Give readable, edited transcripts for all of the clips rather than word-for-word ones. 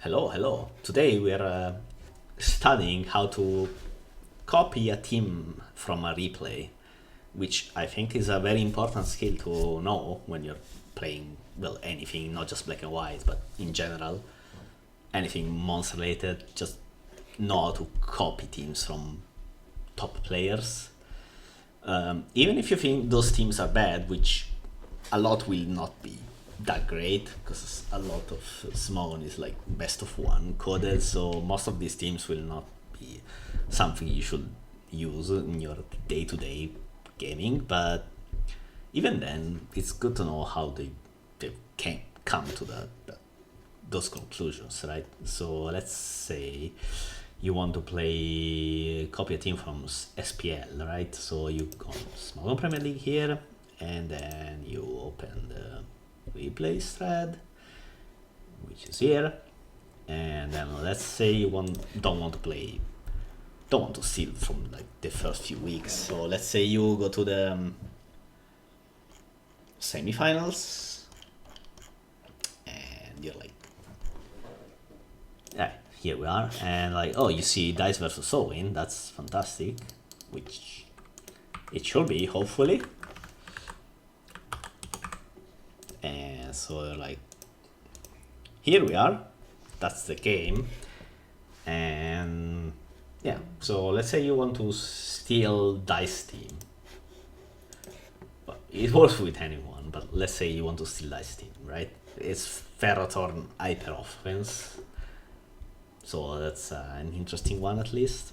Hello, hello. Today we're studying how to copy a team from a replay, which I think is a very important skill to know when you're playing, well, anything, not just black and white, but in general, anything monster related, just know how to copy teams from top players. Even if you think those teams are bad, which a lot will not be that great because a lot of Smogon is like best of one coded, so most of these teams will not be something you should use in your day-to-day gaming. But even then, it's good to know how they can come to those conclusions, right? So let's say you want to play copy a team from SPL, right? So you go Smogon Premier League here, and then you open the replays thread, which is here, and then let's say you don't want to steal from like the first few weeks. So let's say you go to the semifinals, and you're like, yeah, here we are, and like, oh, you see Dice versus Owen, that's fantastic, which it should be, hopefully. And so like, here we are, that's the game. And yeah, so let's say you want to steal Dice team. Well, it works with anyone, but let's say you want to steal Dice team, right? It's Ferrothorn Hyper Offense, so that's an interesting one at least.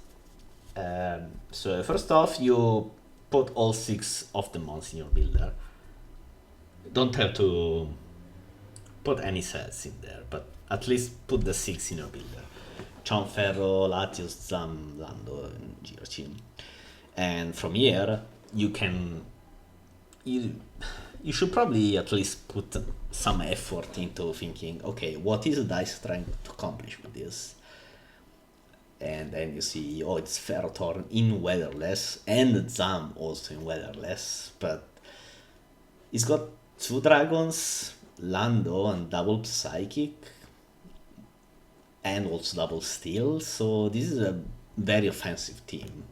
So first off, you put all 6 of the mons in your builder. Don't have to put any sets in there, but at least put the 6 in your builder. Cianferro, Latios, Zam, Lando, and Girocin. And from here, you should probably at least put some effort into thinking, okay, what is Dice trying to accomplish with this? And then you see, oh, it's Ferrothorn in Weatherless, and Zam also in Weatherless, but it's got 2 dragons, Lando, and double Psychic, and also double Steel, so this is a very offensive team.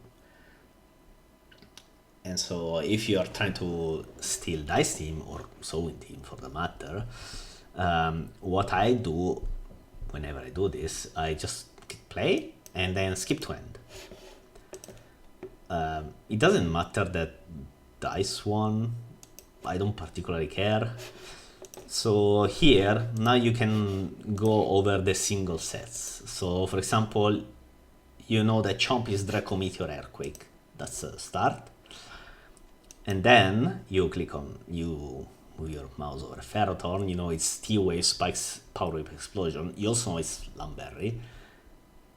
And so if you are trying to steal Dice team, or Sowin team for the matter, what I do whenever I do this, I just click play and then skip to end. It doesn't matter that Dice won, I don't particularly care. So here, now you can go over the single sets. So for example, you know that Chomp is Draco Meteor Earthquake. That's a start. And then you you move your mouse over Ferrothorn, you know it's T-Wave, Spikes, Power Whip, Explosion. You also know it's Lamberry.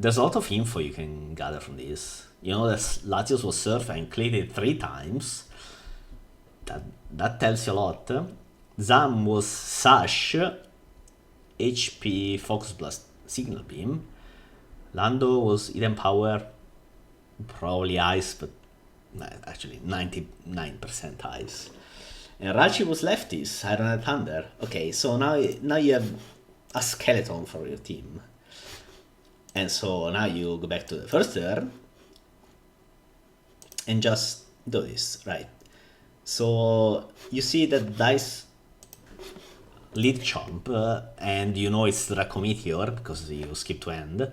There's a lot of info you can gather from this. You know that Latios was Surf and cleared it 3 times. That tells you a lot. Zam was Sash, HP, Focus Blast, Signal Beam. Lando was Eden Power, probably Ice, but actually 99% Ice. And Rachi was Lefties, Iron and Thunder. Okay, so now you have a skeleton for your team. And so now you go back to the first turn and just do this, right? So you see that Dice lead Chomp, and you know it's Draco Meteor because you skip to end.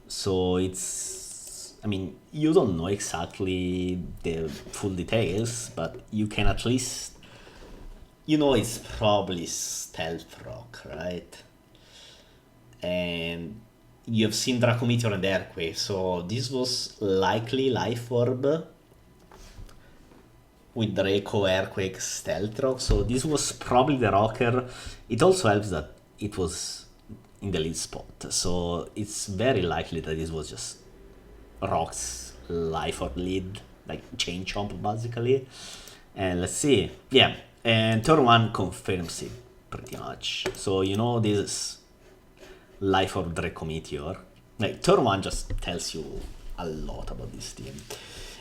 So it's, I mean, you don't know exactly the full details, but you can at least, you know it's probably Stealth Rock, right? And you have seen Draco Meteor and Earthquake, so this was likely Life Orb with Draco, Earthquake, Stealth Rock, so this was probably the rocker. It also helps that it was in the lead spot, so it's very likely that this was just Rock's Life Orb lead, like Chain Chomp basically. And let's see, yeah, and turn 1 confirms it pretty much. So you know this is Life Orb Draco Meteor. Like turn 1 just tells you a lot about this team.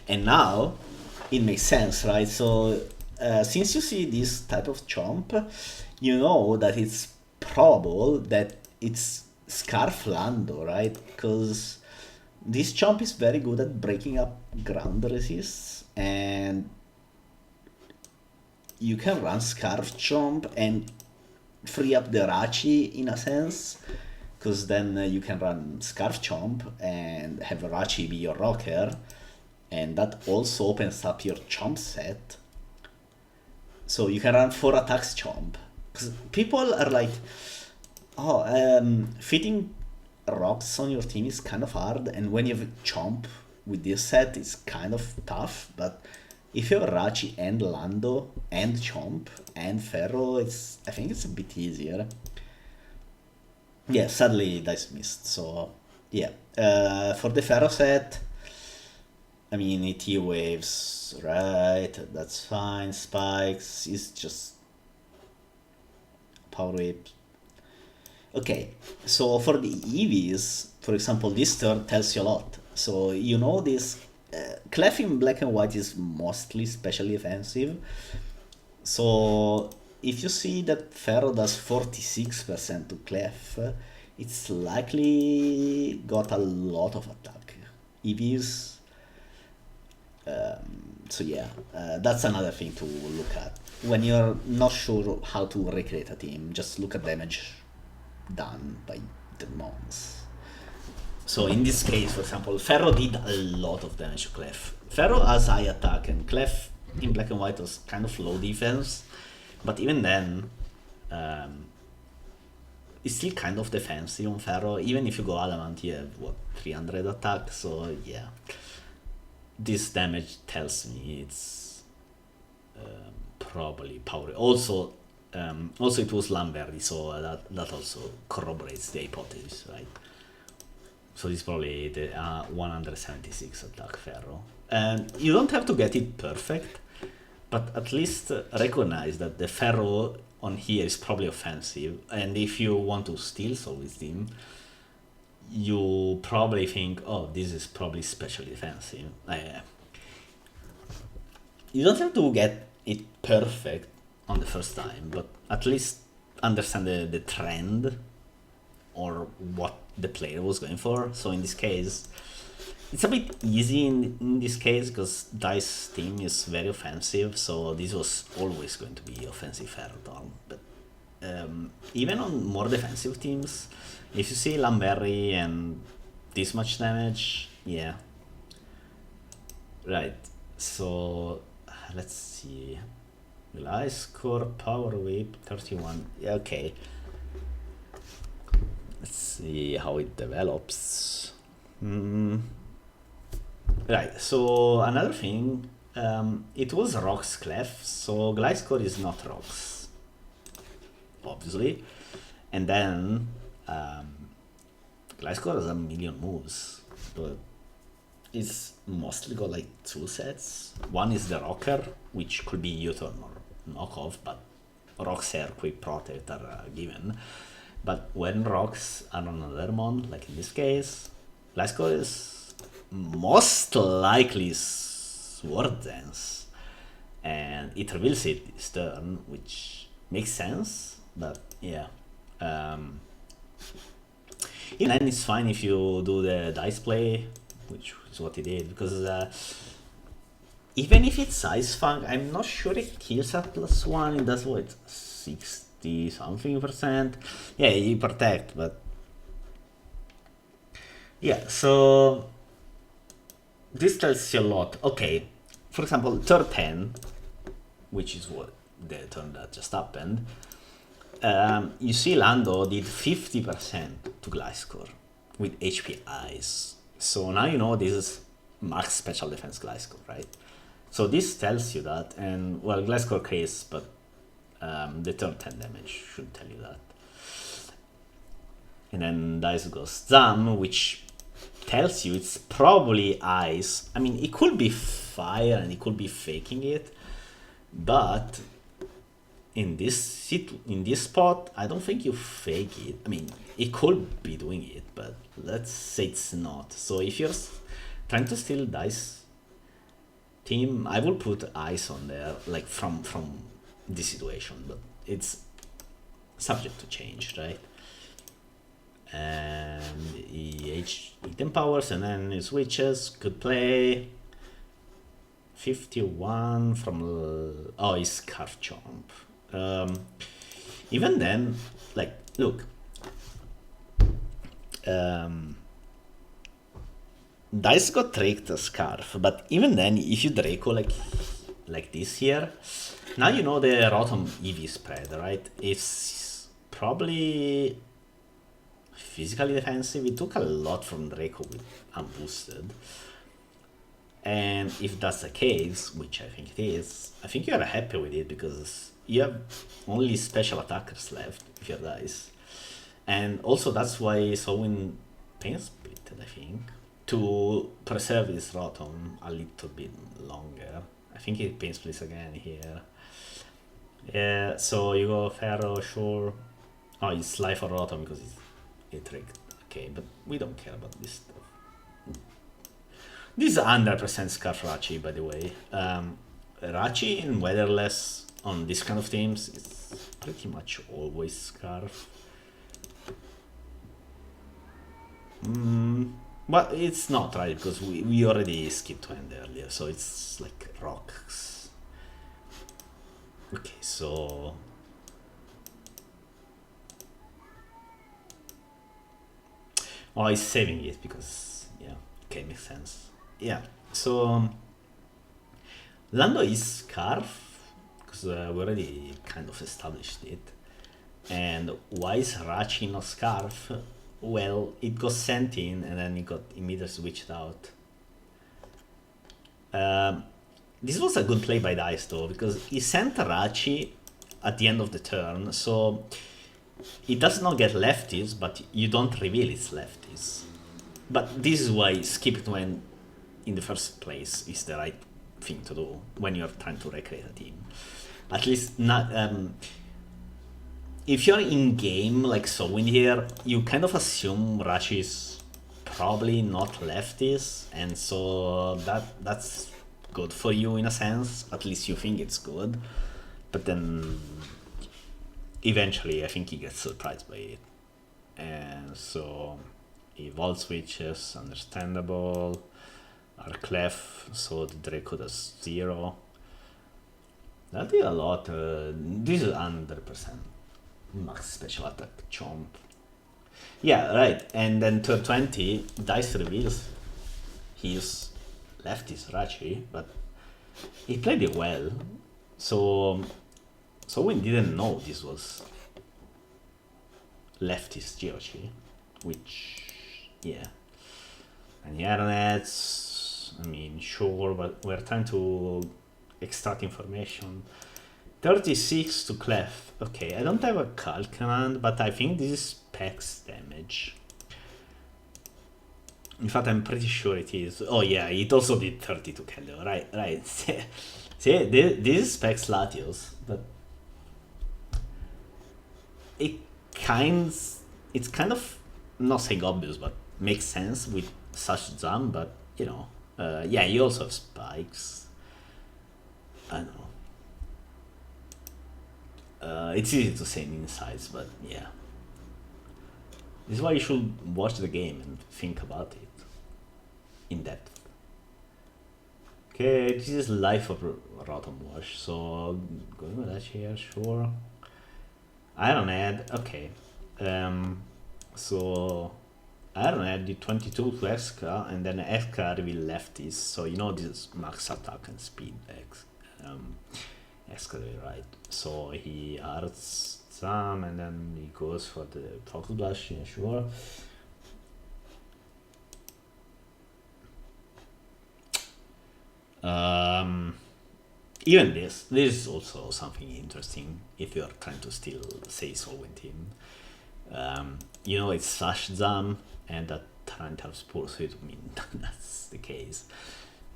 And now it makes sense, right? So since you see this type of chomp, you know that it's probable that it's Scarf Lando, right? Because this chomp is very good at breaking up ground resists, and you can run Scarf Chomp and free up the Rachi in a sense, because then you can run Scarf Chomp and have Rachi be your rocker, and that also opens up your Chomp set. So you can run 4 attacks Chomp. Because people are like, oh, fitting rocks on your team is kind of hard, and when you have Chomp with this set, it's kind of tough, but if you have Rachi and Lando and Chomp and Ferro, I think it's a bit easier. Yeah, sadly Dice missed, so yeah. For the Ferro set, I mean, ET waves, right? That's fine. Spikes is just power whip. Okay, so for the EVs, for example, this turn tells you a lot. So you know this Clef in black and white is mostly specially offensive. So if you see that Ferro does 46% to Clef, it's likely got a lot of attack. EVs. So yeah, that's another thing to look at. When you're not sure how to recreate a team, just look at damage done by the mons. So in this case, for example, Ferro did a lot of damage to Clef. Ferro has high attack, and Clef in black and white was kind of low defense, but even then, it's still kind of defensive on Ferro. Even if you go Adamant, you have, what, 300 attack, so yeah. This damage tells me it's probably power. Also it was Lamberti, so that also corroborates the hypothesis, right? So this is probably the 176 attack Ferro. And you don't have to get it perfect, but at least recognize that the Ferro on here is probably offensive. And if you want to steal Soul's team, you probably think, oh, this is probably specially defensive. You don't have to get it perfect on the first time, but at least understand the trend or what the player was going for. So in this case, it's a bit easy in this case because Dice team is very offensive, so this was always going to be offensive Ferrotorn. But even on more defensive teams, if you see Lamberti and this much damage, yeah. Right, so let's see. Will I score Power Whip 31? Yeah, okay. Let's see how it develops. Right, so another thing, it was Rocks Clef, so Gliscor is not Rocks, obviously. And then Gliscor has a million moves, but it's mostly got like 2 sets. One is the Rocker, which could be U-turn or knockoff, but Rocks Air Quick Protect are given. But when Rocks are on another mon, like in this case, Gliscor is most likely Sword Dance, and it reveals it this turn, which makes sense, but yeah. In the end, it's fine if you do the dice play, which is what he did, because even if it's Ice Fang, I'm not sure it kills at +1, it does what, 60 something %? Yeah, you protect, but yeah, so this tells you a lot. Okay, for example, turn 10, which is what the turn that just happened, you see Lando did 50% to Gliscor with HP Ice. So now you know this is max special defense Gliscor, right? So this tells you that, and well, Gliscor case, but the turn 10 damage should tell you that. And then Dice goes Zam, which tells you it's probably Ice. I mean, it could be fire and it could be faking it, but in this spot, I don't think you fake it. I mean, it could be doing it, but let's say it's not. So if you're trying to steal Dice team, I will put Ice on there, like from this situation, but it's subject to change, right? And H10 powers, and then it switches. Good play. 51 from it's Scarf Chomp. Even then, like, look, dice got tricked a Scarf, but even then, if you Draco like this here, now you know the Rotom EV spread, right? It's probably physically defensive. It took a lot from Draco with unboosted. And if that's the case, which I think it is, I think you're happy with it because you have only special attackers left with your dice. And also that's why Sowin Pain Splitted, I think, to preserve his Rotom a little bit longer. I think he Pain Splits again here. Yeah, so you go Pharaoh, sure. Oh, it's Life for Rotom because it's tricked. Okay, but we don't care about this stuff. This is 100% Scarf Rachi, by the way. Rachi in Weatherless on this kind of teams is pretty much always Scarf. But it's not, right? Because we already skipped to end earlier, so it's like rocks. Okay, so... Oh, he's saving it because, yeah, okay, makes sense. Yeah, so Lando is Scarf, because we already kind of established it. And why is Rachi not Scarf? Well, it got sent in and then it got immediately switched out. This was a good play by Dice though, because he sent Rachi at the end of the turn, so it does not get lefties, but you don't reveal it's lefties. But this is why skip it when in the first place is the right thing to do when you're trying to recreate a team. At least not if you're in game like Sowin here, you kind of assume Rachi is probably not lefties, and so that's good for you in a sense. At least you think it's good, but then eventually I think he gets surprised by it, and so he Volt switches, understandable. Arclef, so the Draco does 0. That did a lot. This is 100% max special attack Chomp. Yeah, right. And then turn 20, Dice reveals his lefties Rachi, but he played it well. So we didn't know this was leftist Geochi, which, yeah. And Yarnets, I mean, sure, but we're trying to extract information. 36 to Clef. Okay, I don't have a calc command, but I think this is specs damage. In fact, I'm pretty sure it is. Oh yeah, it also did 30 to Kelly. Right. See, this is specs Latios, but it's kind of not saying obvious, but makes sense with such jam. But you know, yeah, you also have spikes. I don't know. It's easy to say in insights, but yeah. This is why you should watch the game and think about it in depth. Okay, this is Life of Rotom Wash, so going with that here, sure. Iron Head, okay. So Iron Head did 22 to Eska, and then Eska reveal lefties, so you know this is max attack and speed X. Eska, right? So he arts some, and then he goes for the Focus Blast, yeah, sure. Even this is also something interesting if you're trying to still say Solvent team. You know, it's Sash Jam and that Tyranitar Spore, so it mean that's the case.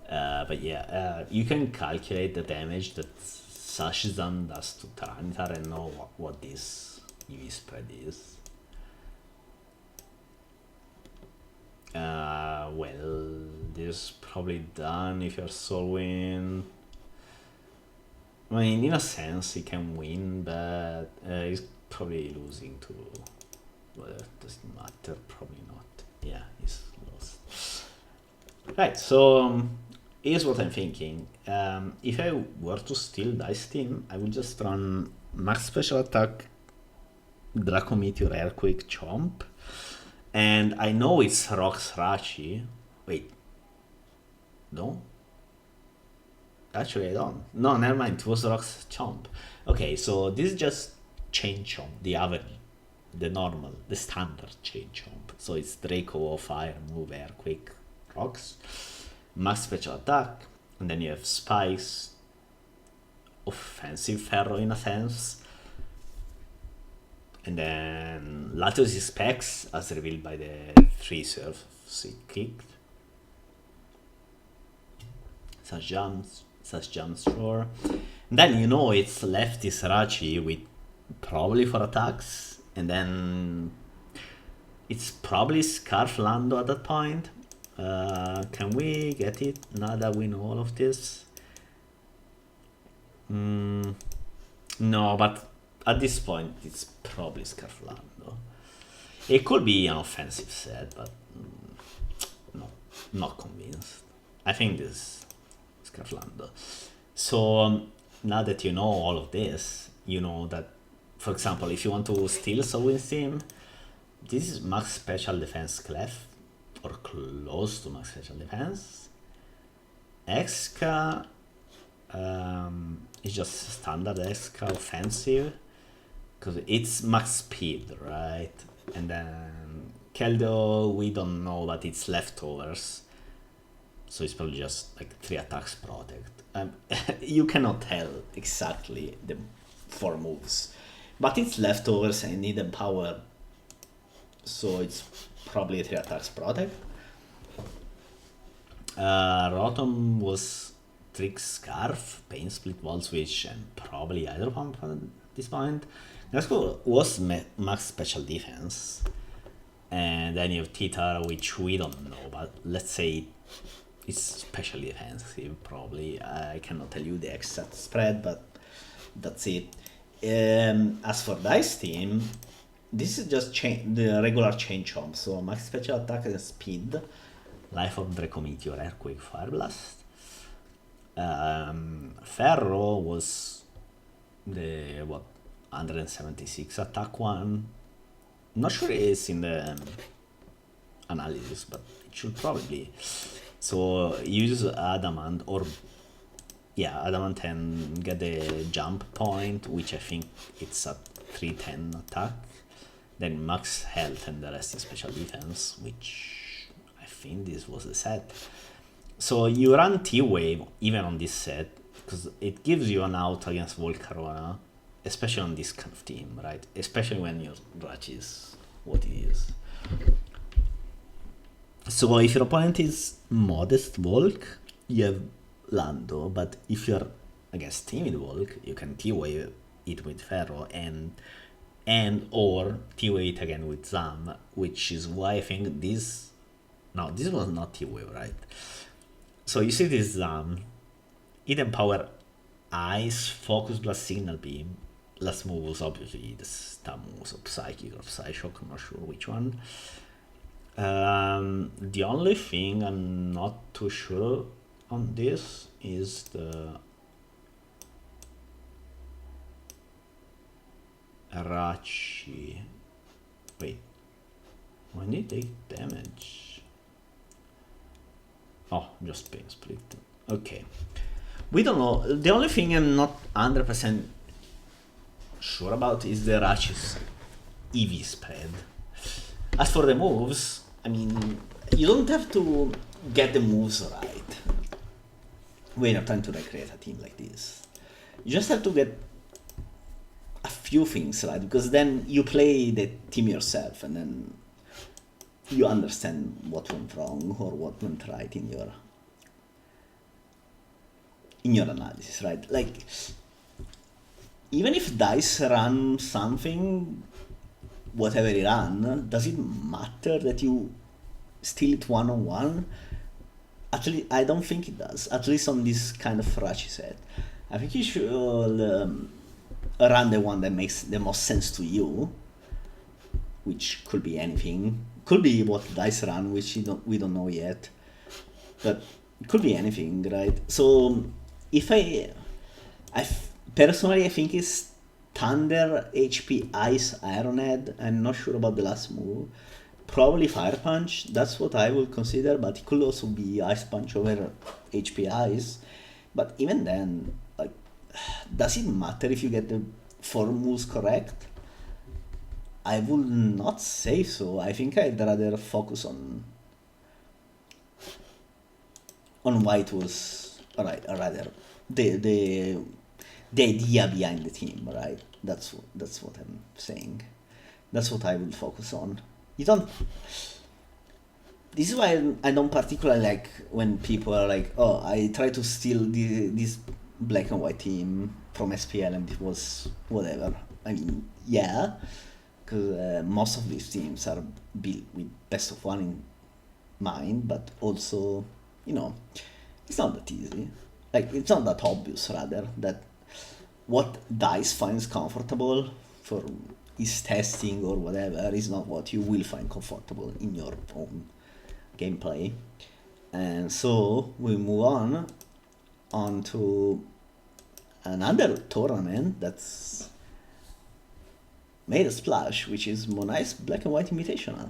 But yeah, you can calculate the damage that Sash Jam does to Tyranitar and know what this EV spread is. Well, this is probably done if you're Solwyn. I mean, in a sense, he can win, but he's probably losing to... Well, that doesn't matter, probably not. Yeah, he's Right, so here's what I'm thinking. If I were to steal Dice Team, I would just run Max Special Attack, Draco Meteor, Earthquake, Chomp. And I know it's Rox Rachi. Wait, no? Actually, I don't. No, never mind. It was Rox Chomp. Okay, so this is just Chain Chomp, the average, the normal, the standard Chain Chomp. So it's Draco, Fire, Move, Earthquake, Rocks, Max Special Attack, and then you have Spikes, Offensive Ferro in a sense, and then Latios specs as revealed by the 3 serfs it kicked. Such jumps, sure. And then you know it's lefty Srirachi with probably 4 attacks, and then it's probably Scarf Lando at that point. Can we get it now that we know all of this? No, but at this point it's probably Scarf Lando. It could be an offensive set, but no, not convinced. I think this is Scarf Lando. So now that you know all of this, you know that, for example, if you want to steal Soulwind's team, this is max special defense Clef, or close to max special defense. Exca is just standard Exca offensive, because it's max speed, right? And then Keldo, we don't know, but it's leftovers. So it's probably just like 3 attacks protect. You cannot tell exactly the 4 moves, but it's leftovers and need a power, so it's probably 3 attacks protect. Rotom was Trick Scarf, Pain Split, Wall Switch, and probably Hydro Pump at this point. Nesco was max special defense, and then you have Tita, which we don't know, but let's say it's specially defensive, probably. I cannot tell you the exact spread, but that's it. As for Dice Team, this is just the regular Chain Chomp, so max special attack and speed, Life of Draco Meteor, Earthquake, Fire Blast. Ferro was the 176 attack one. Not sure it's in the analysis, but it should probably be. So use Adamant, or Adamant, and get the jump point, which I think it's at 310 attack. Then max health and the rest is special defense, which I think this was the set. So you run T-Wave even on this set, because it gives you an out against Volcarona, especially on this kind of team, right? Especially when your Ratch is what it is. So if your opponent is modest Volk, you have Lando, but if you're against timid Volk, you can T-Wave it with Ferro and or T-Wave it again with Zam, which is why I think this... No, this was not T-Wave, right? So you see this Zam, Hidden Power, Ice, Focus Blast, Signal Beam. Last move was obviously the stab moves of Psychic or Psyshock, I'm not sure which one. The only thing I'm not too sure on this is the Arachi. Wait, when did they take damage? Oh, just Pain Split. Okay, we don't know. The only thing I'm not 100% sure about is the Arachi's EV spread. As for the moves, I mean, you don't have to get the moves right when you're trying to recreate a team like this. You just have to get a few things right, because then you play the team yourself and then you understand what went wrong or what went right in your analysis, right? Like, even if Dice run something, whatever he ran, does it matter that you steal it one-on-one? At least I don't think it does, at least on this kind of Rachi set. I think you should run the one that makes the most sense to you, which could be anything. Could be what Dice run, which we don't know yet. but it could be anything, right? So if personally I think it's Thunder, HP, Ice, Ironhead. I'm not sure about the last move. Probably Fire Punch. That's what I would consider, but it could also be Ice Punch over HP Ice. But even then, like, does it matter if you get the four moves correct? I would not say so. I think I'd rather focus on White was right, or rather the idea behind the team, right? That's what I'm saying. That's what I would focus on. You don't. This is why I don't particularly like when people are like, "Oh, I try to steal this black and white team from SPL and it was whatever." I mean, yeah, because most of these teams are built with best of one in mind, but also, you know, it's not that easy. Like, it's not that obvious, rather, that what DICE finds comfortable for his testing or whatever is not what you will find comfortable in your own gameplay. And so we move on to another tournament that's made a splash, which is Monai's Black and White Invitational.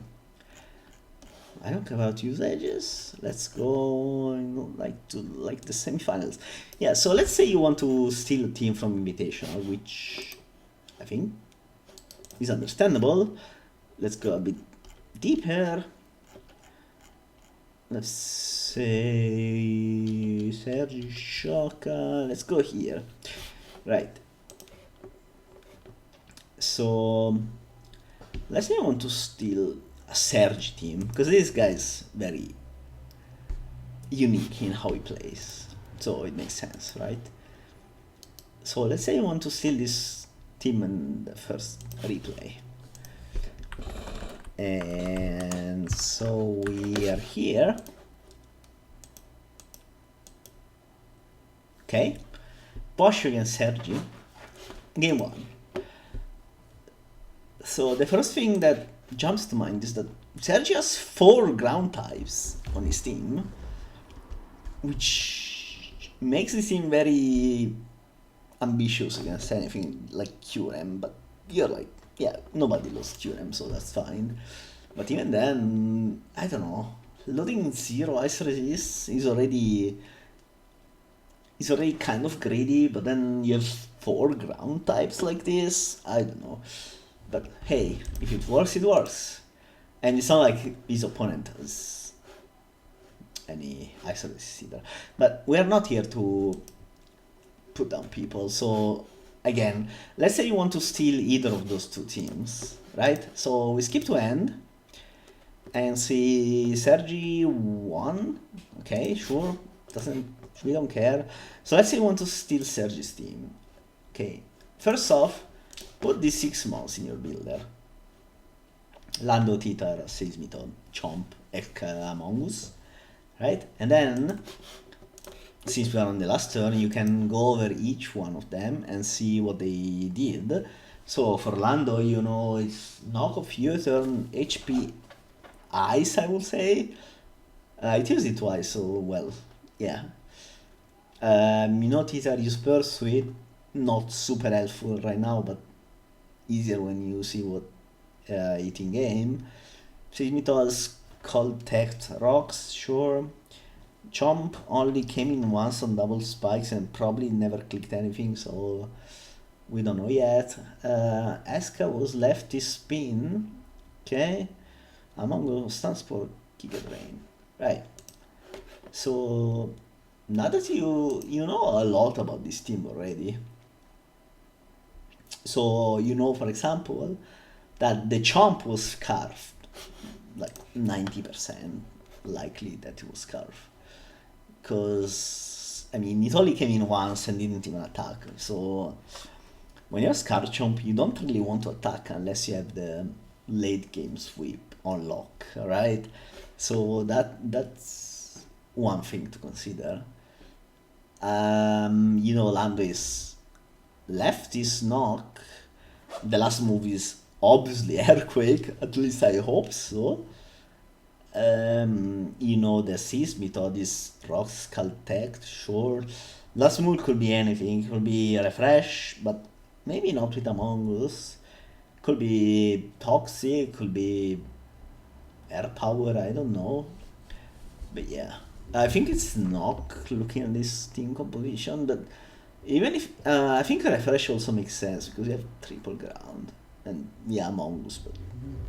I don't care about usages. Let's go to the semifinals. Yeah, so let's say you want to steal a team from Invitational, which I think is understandable. Let's go a bit deeper. Let's say Sergi Shoka. Let's go here. Right. So let's say I want to steal a Sergi team, because this guy is very unique in how he plays, so it makes sense, right? So let's say I want to steal this team in the first replay, and so we are here. Okay, Bosch against Sergi, game one. So the first thing that jumps to mind is that Sergi has 4 ground types on his team, which makes this team very ambitious against anything like QM, but you're like, yeah, nobody lost QM, so that's fine. But even then, I don't know, loading 0 ice resist is already kind of greedy, but then you have 4 ground types like this, I don't know. But hey, if it works, it works. And it's not like his opponent has any ice resist either. But we are not here to put down people, so again, let's say you want to steal either of those two teams, right? So we skip to end and see Sergi won. Okay, sure, we don't care. So let's say you want to steal Sergi's team. Okay, first off, put these 6 mouse in your builder. Lando, Titar, Seismito, Chomp, Ekka, Among Us, right? And then, since we are on the last turn, you can go over each one of them and see what they did. So for Lando, you know, it's knock off U-turn, HP, Ice, I would say. It used it twice, so well, yeah. You know, Titar use Pursuit, not super helpful right now, but easier when you see what it in game. Seismito has Cold Tech Rocks, sure. Chomp only came in once on double spikes and probably never clicked anything, so we don't know yet. Eska was lefty spin, okay. Among Us stands for Giga Drain, right. So now that you know a lot about this team already, so you know, for example, that the Chomp was Scarfed, like 90% likely that it was Scarfed. Because, I mean, it only came in once and didn't even attack. So when you're Scar Chomp, you don't really want to attack unless you have the late game sweep on lock, right? So that's one thing to consider. You know, Lando is left is knock. The last move is obviously Earthquake, at least I hope so. You know, the Seas method is rock skull tech, sure. Last move could be anything. Could be refresh, but maybe not with Among Us. Could be toxic, could be air power, I don't know. But yeah, I think it's knock looking at this team composition, but even if I think refresh also makes sense because you have triple ground and yeah, Among Us, but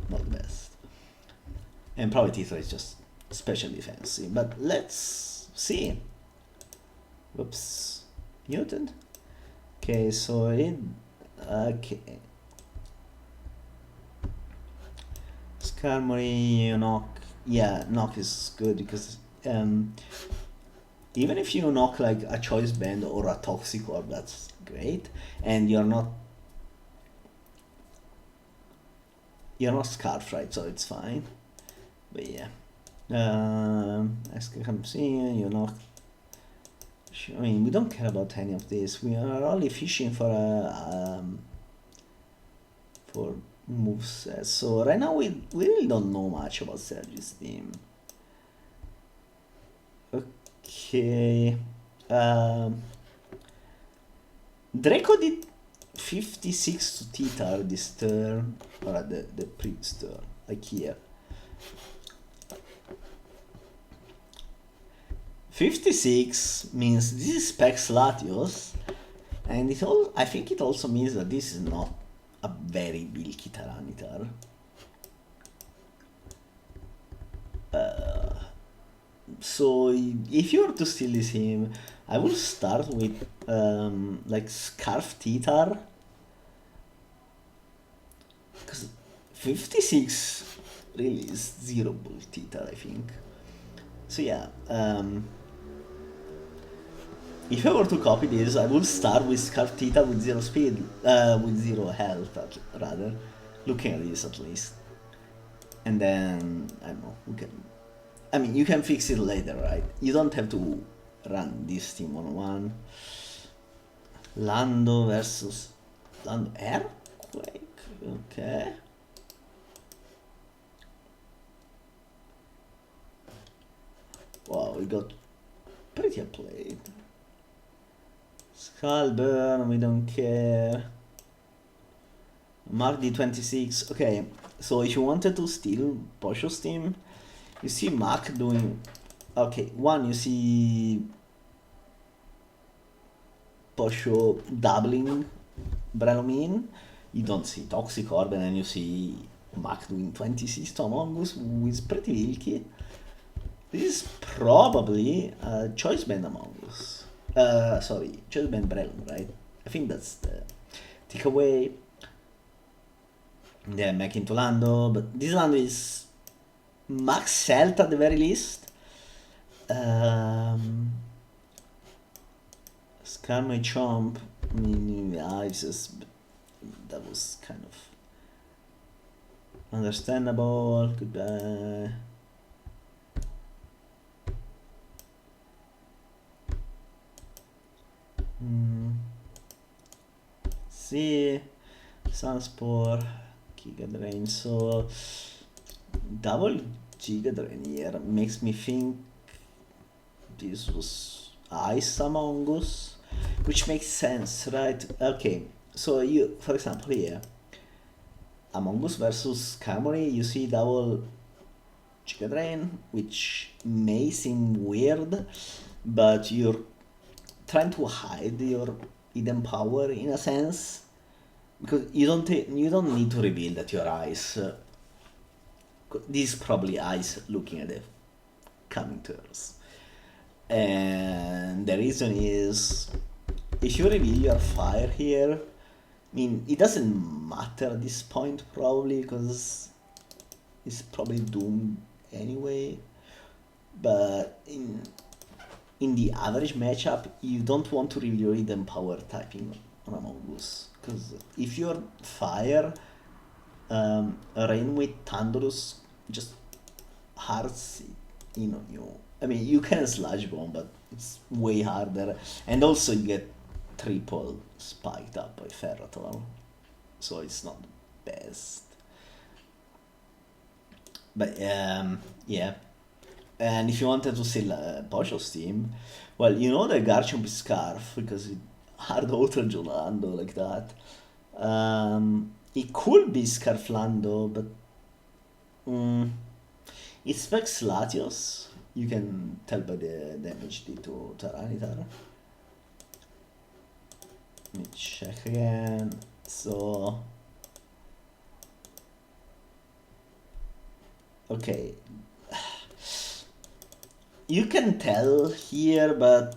not the best. And probably Titra is just special defensive. But let's see. Whoops, muted. Okay, so it okay. Skarmory, knock. Yeah, knock is good because even if you knock like a choice band or a toxic orb, that's great, and you're not scarf, right? So it's fine. But yeah, as comes in, you knock. I mean, we don't care about any of this. We are only fishing for for movesets. So right now we really don't know much about Sergi's team. Okay. Draco did 56 to Titar this turn, or the previous turn, like here. 56 means this is Specs Latios, and I think it also means that this is not a very bulky Tyranitar. So if you were to steal this team, I will start with like Scarf Titar, because 56 really is zero bull Titar, I think. So yeah, if I were to copy this, I would start with Scarf Titar with 0 speed, with 0 health, rather, looking at this at least. And then, I don't know, you can fix it later, right? You don't have to run this team 1-on-1. Lando versus Lando Earthquake, okay. Wow, we got pretty played. Skullburn, we don't care. Mark D26, okay. So if you wanted to steal Posho's team, you see Mark doing... Okay, one, you see Posho doubling Brelomin. You don't see Toxic Orb, and then you see Mark doing 26 to Among Us, who is pretty wilky. This is probably a Choice Band Among Us. Sorry, Choice Band Brelomin, right? I think that's the takeaway. Yeah, back into Lando, but this Lando is max health at the very least. Skarmory Chomp, yeah, it's just, that was kind of understandable. Goodbye. See, Sunspore, Giga Drain. So double Giga Drain here makes me think this was Ice Among Us, which makes sense, right? Okay, so you, for example, here, Among Us versus Skarmory, you see double Giga Drain, which may seem weird, but you're trying to hide your hidden power in a sense, because you don't need to reveal that you're Ice. This is probably Ice looking at the coming turns, and the reason is, if you reveal your Fire here, it doesn't matter at this point probably, because it's probably doomed anyway, but in the average matchup, you don't want to reveal your hidden power typing on Among Us, because if you're Fire, Rain with Thunderous just hearts in on you. You can Sludge Bomb, but it's way harder, and also you get triple spiked up by Ferrothorn, so it's not the best. But yeah. And if you wanted to sell Pocho's team, well, you know the Garchomp scarf because it hard auto Jolando like that. It could be Scarflando, but it specs Latios. You can tell by the damage did to Tyranitar. Let me check again. So okay, you can tell here, but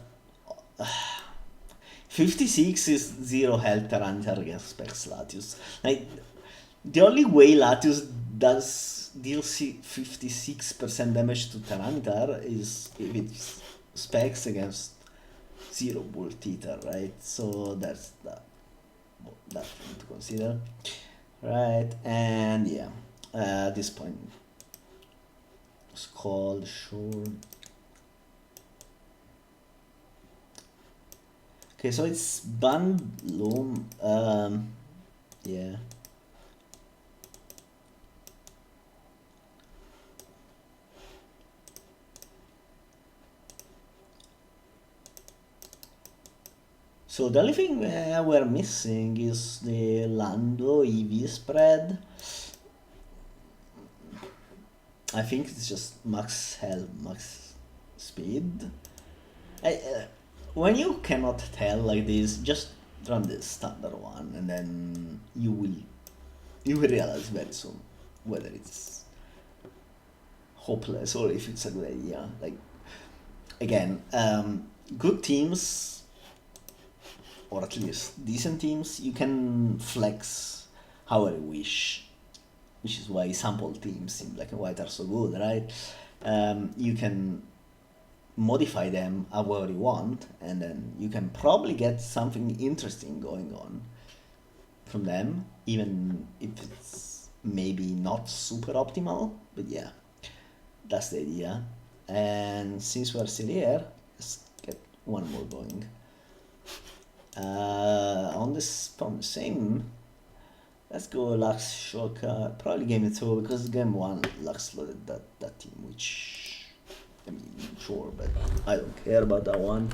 56 is 0 health Tyranitar against Specs Latios. Like, the only way Latios deals 56% damage to Tyranitar is if it's Specs against 0 Bull Teeter, right? So that's that thing to consider. Right, and yeah, at this point, Scald, sure. Okay, so it's Bandloom, yeah. So the only thing we're missing is the Lando EV spread. I think it's just max health, max speed. When you cannot tell like this, just run the standard one, and then you will realize very soon whether it's hopeless or if it's a good idea. Like, again, good teams, or at least decent teams, you can flex however you wish, which is why sample teams in Black and White are so good, right? You can modify them however you want, and then you can probably get something interesting going on from them, even if it's maybe not super optimal, but yeah, that's the idea. And since we're still here, let's get one more going. From the same, let's go Lux Shoka, probably game 2, because game 1 Lux loaded that team, which, I mean, sure, but I don't care about that one.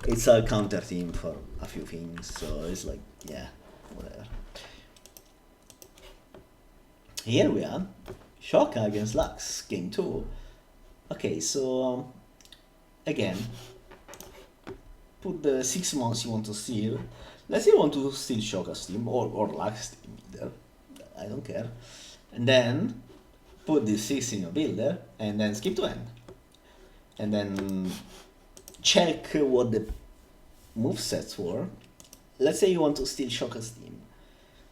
It's a counter team for a few things, so it's like, yeah, whatever. Here we are, Shoka against Lux, game 2. Okay, so, again, put the 6 months you want to steal. Let's say you want to steal Shoka's team, or Lux team either, I don't care. And then, put the 6 in your builder, and then skip to end. And then check what the movesets were. Let's say you want to steal Shoka's team.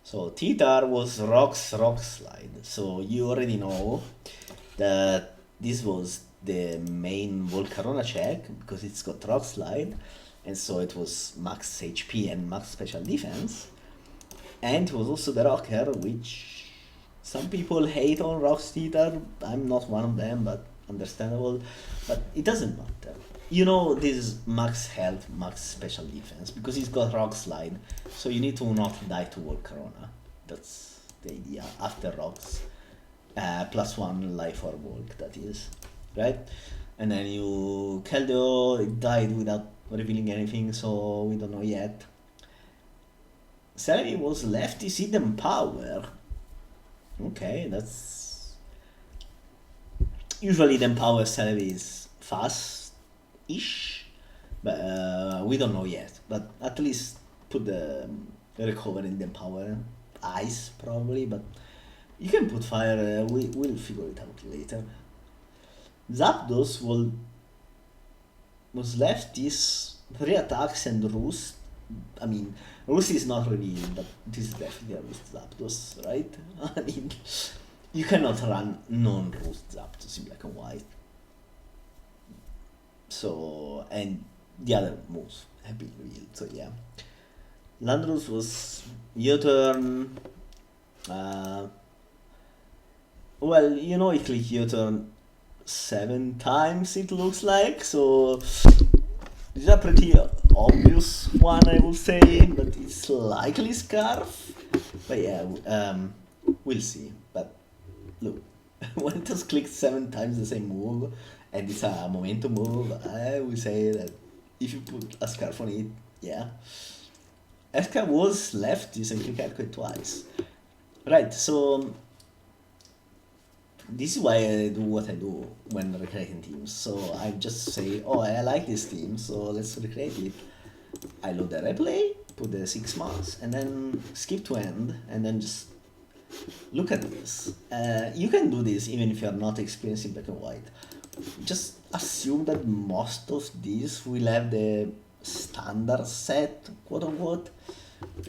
So Teeter was Rock Slide. So you already know that this was the main Volcarona check because it's got Rock Slide. And so it was max HP and max special defense. And it was also the Rocker, which some people hate on Rock's Teeter. I'm not one of them, but understandable, but it doesn't matter. You know, this is max health, max special defense, because he's got Rock Slide, so you need to not die to Volcarona. That's the idea, after Rocks. +1 life or Volk, that is, right? And then you Keldeo, it died without revealing anything, so we don't know yet. Celebi was left is hidden power. Okay, that's... Usually the power Celebi is fast-ish, but we don't know yet. But at least put the recover in the power. Ice, probably, but you can put fire, we'll figure it out later. Zapdos was left these 3 attacks and Roost. I mean, Roost is not revealed, but this is definitely a Roost Zapdos, right? I mean, you cannot run non-Roost Zapdos in Black and White. So, and the other moves have been revealed, so yeah. Landorus was U-turn. Well, you know, I click U-turn 7 times, it looks like, so this is a pretty obvious one, I would say, but it's likely Scarf. But yeah, we'll see. But look, when it has clicked 7 times the same move, and it's a momentum move, I would say that if you put a scarf on it, yeah. Eska was left, you can click Echo twice. Right, so this is why I do what I do when recreating teams. So I just say, oh, I like this team, so let's recreate it. I load the replay, put the 6 marks, and then skip to end, and then just look at this. You can do this even if you're not experiencing black and white. Just assume that most of these will have the standard set, quote unquote,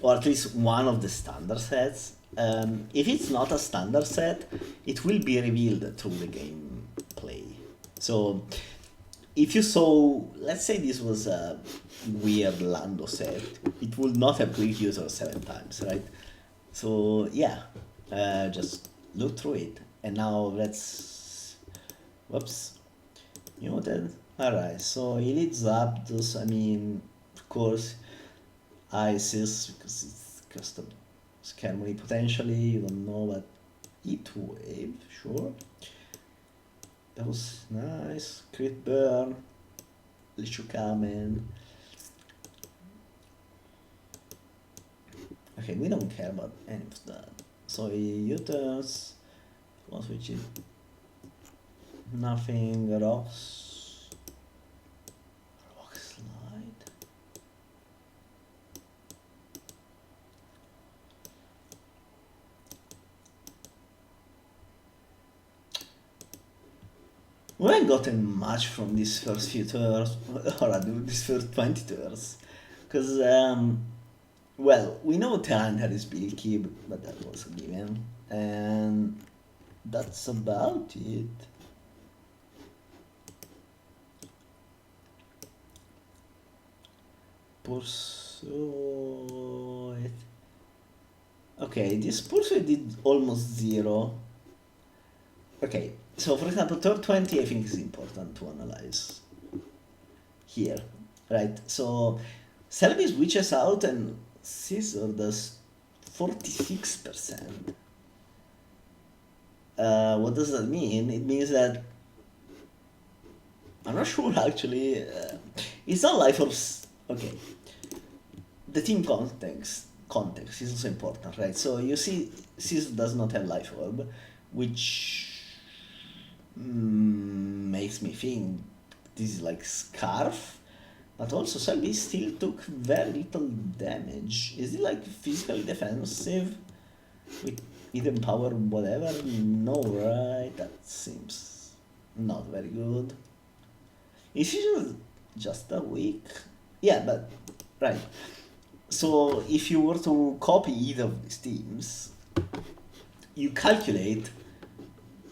or at least one of the standard sets. If it's not a standard set, it will be revealed through the gameplay. So if you saw, let's say this was a weird Lando set, it would not have clicked user 7 times, right? So yeah, just look through it. And now let's, whoops, muted. Alright, so Elite Zapdos, I mean, of course, ISIS, because it's custom Skarmory potentially, you don't know, but E2 sure. That was nice. Crit Burn, Lichukamen. Okay, we don't care about any of that. So U-turns, one switch it. Nothing, rocks. Rock slide. We haven't gotten much from these first few turns, or these first 20 turns. Because, well, we know Tyranitar is bulky, but that was a given. And that's about it. Pursuit. Okay, this Pursuit did almost 0. Okay, so for example, turn 20 I think is important to analyze here, right? So Celebi switches out and Scizor does 46%. What does that mean? It means that I'm not sure actually. It's not life or okay. The team context is also important, right? So you see, Scizor does not have Life Orb, which makes me think this is like Scarf, but also Celebi still took very little damage. Is it like physically defensive with Eden Power whatever? No, right? That seems not very good. Is it just a weak? Yeah, but right. So if you were to copy either of these teams, you calculate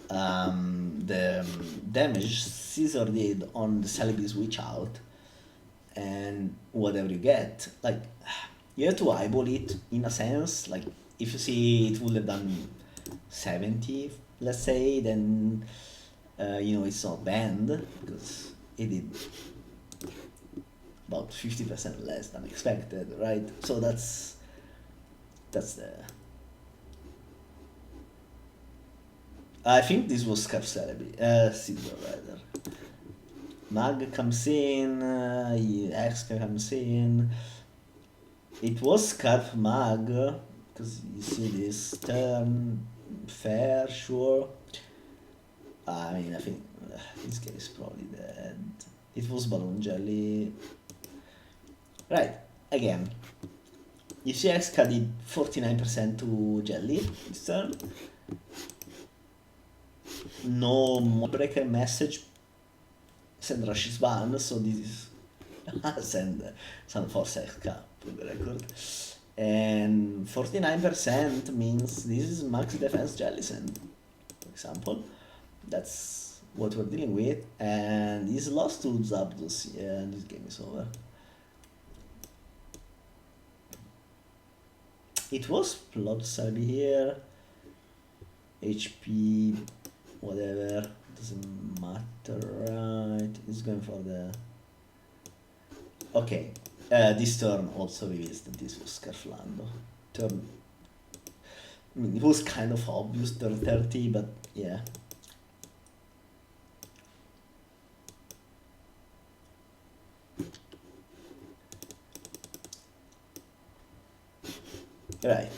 the damage Scizor did on the Celebi switch out, and whatever you get, like, you have to eyeball it in a sense. Like, if you see it would have done 70, let's say, then you know it's not banned, because it did about 50% less than expected, right? So that's the... I think this was Scarf Celebi, Scizor rather. Mag comes in, X comes in. It was Scarf Mag, because you see this turn, fair, sure. I mean, I think this guy is probably dead. It was Balloon Jelly. Right, again, you see X-Ka did 49% to Jelly this turn. No Breaker message, send Rush is banned, so this is send Sunforce X-Ka for the record. And 49% means this is max defense Jellicent, for example. That's what we're dealing with, and he's lost to Zapdos, yeah, and this game is over. It was plot Celebi here, HP, whatever, doesn't matter, right? It's going for the... Okay, this turn also reveals that this was Scarflando. Turn... I mean, it was kind of obvious, turn 30, but yeah. Right.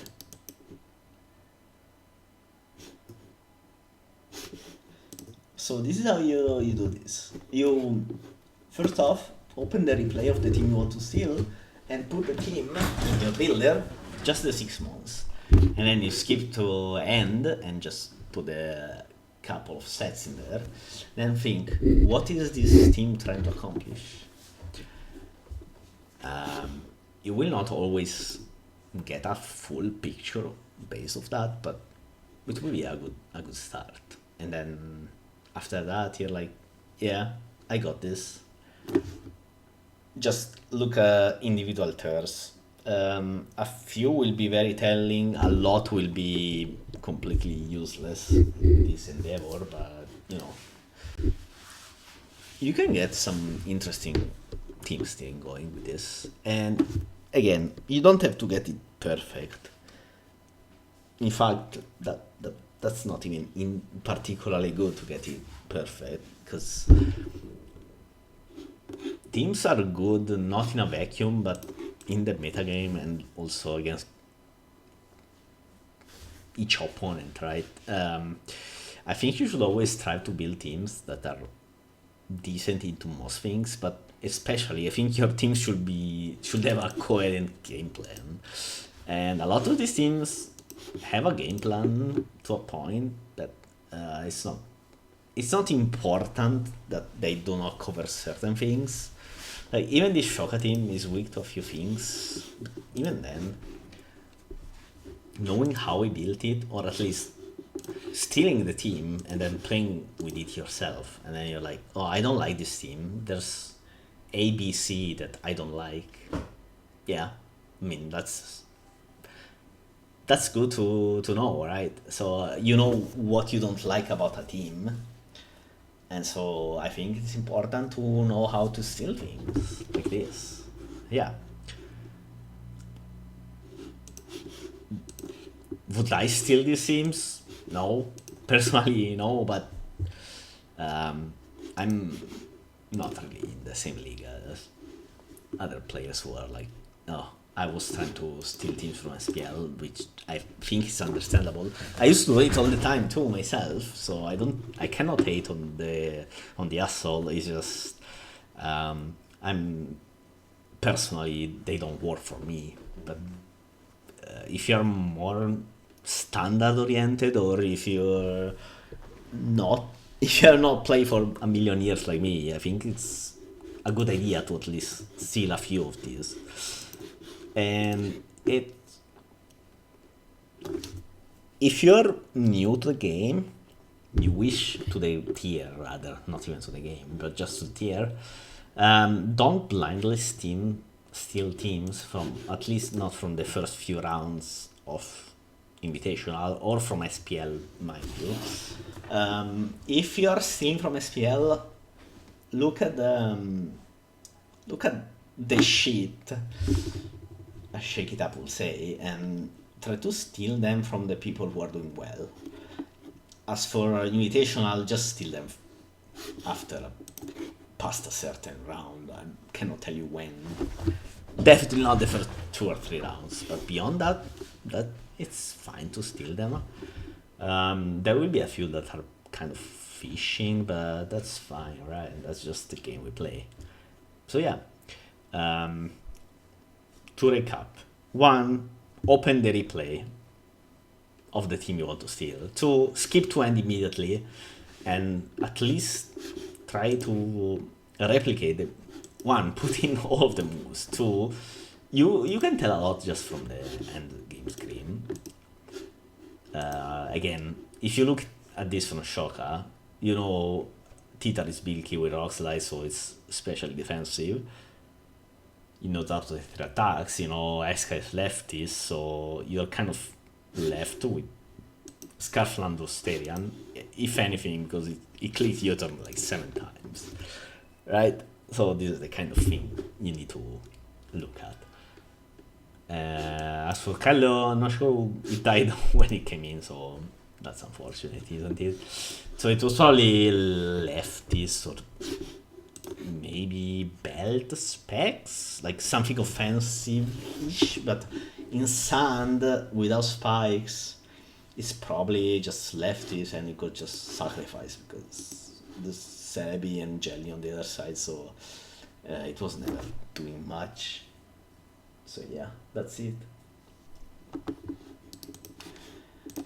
So this is how you do this. You first off open the replay of the team you want to steal and put the team in your builder, just the 6 months. And then you skip to end and just put a couple of sets in there. Then think, what is this team trying to accomplish? You will not always get a full picture based of that, but it will be a good start. And then after that, you're like, yeah, I got this. Just look at individual turns. A few will be very telling. A lot will be completely useless in this endeavor, but you can get some interesting team steering going with this. And again, you don't have to get it perfect. In fact, that's not even in particularly good to get it perfect, because teams are good not in a vacuum, but in the metagame and also against each opponent, right? I think you should always try to build teams that are decent into most things, but especially I think your team should have a coherent game plan. And a lot of these teams have a game plan to a point that it's not important that they do not cover certain things. Like even this Shoka team is weak to a few things. Even then, knowing how we built it, or at least stealing the team and then playing with it yourself, and then you're like, oh, I don't like this team. There's A, B, C that I don't like. Yeah, I mean that's good to know, right? So you know what you don't like about a team. And so I think it's important to know how to steal things like this. Yeah. Would I steal these teams? No. Personally, no, but I'm not really in the same league as other players who are like, oh, I was trying to steal teams from SPL, which I think is understandable. I used to do it all the time too myself, so I cannot hate on the asshole. It's just I'm personally, they don't work for me. But if you're more standard oriented, or if you're not playing for a million years like me, I think it's a good idea to at least steal a few of these. And if you're new to the game, you wish to the tier rather, not even to the game, but just to the tier, don't blindly steal teams from, at least not from the first few rounds of Invitational or from SPL, mind you. If you're stealing from SPL, look at the sheet, Shake It Up will say, and try to steal them from the people who are doing well. As for Invitational, just steal them after past a certain round. I cannot tell you when. Definitely not the first 2 or 3 rounds, but beyond that it's fine to steal them. There will be a few that are kind of fishing, but that's fine, right? That's just the game we play. So yeah. To recap: 1, open the replay of the team you want to steal. 2, skip to end immediately and at least try to replicate the 1, put in all of the moves. 2, you can tell a lot just from the end game screen. Again, if you look at this from Shoka, Titar is bulky with Rock Slide, so it's especially defensive. Zapdos attacks, Eska is lefty, so you're kind of left with Scarfland or Starion, if anything, because it clicks your turn like 7 times, right? So this is the kind of thing you need to look at. As for Kylo, I'm not sure it died when it came in, so that's unfortunate, isn't it? So it was probably lefties or maybe belt specs, like something offensive-ish, but in sand without spikes, it's probably just lefties and you could just sacrifice because there's Sebi and Jelly on the other side, so it was never doing much. So yeah, that's it.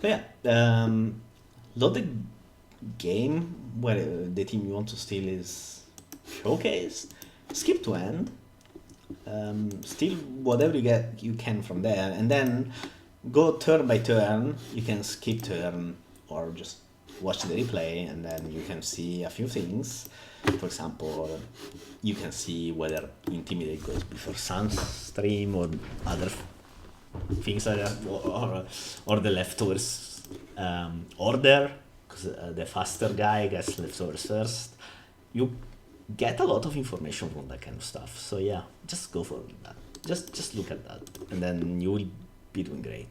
So yeah, load the game where the team you want to steal is showcase, skip to end, steal whatever you can from there, and then go turn by turn. You can skip turn or just watch the replay, and then you can see a few things. For example, you can see whether Intimidate goes before Sunstream or other things like that, or the leftovers order, because the faster guy gets leftovers first. You get a lot of information from that kind of stuff. So yeah, just go for that. Just look at that, and then you will be doing great.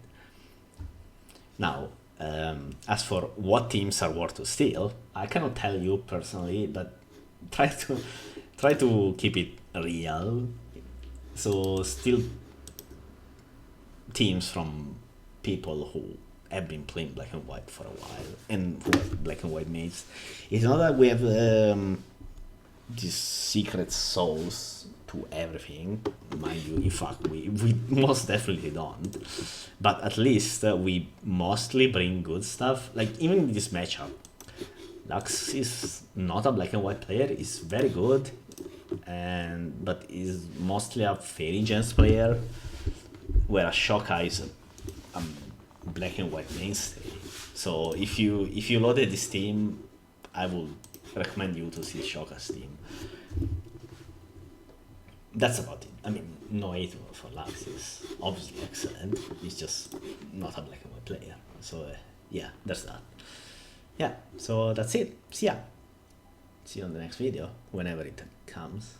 Now, as for what teams are worth to steal, I cannot tell you personally, but try to keep it real. So steal teams from people who have been playing black and white for a while and who are black and white mates. It's not that we have these secret souls to everything, mind you. In fact, we most definitely don't, but at least we mostly bring good stuff. Like even in this matchup, Lux is not a black and white player. He's very good, but is mostly a Fairy Gems player, whereas Shoka is a black and white mainstay. So if you loaded this team, I would recommend you to see Shoka's team. That's about it. I mean, no hate for Lux. Is obviously excellent. He's just not a black and white player. So yeah, there's that. Yeah, so that's it. See ya. See you on the next video, whenever it comes.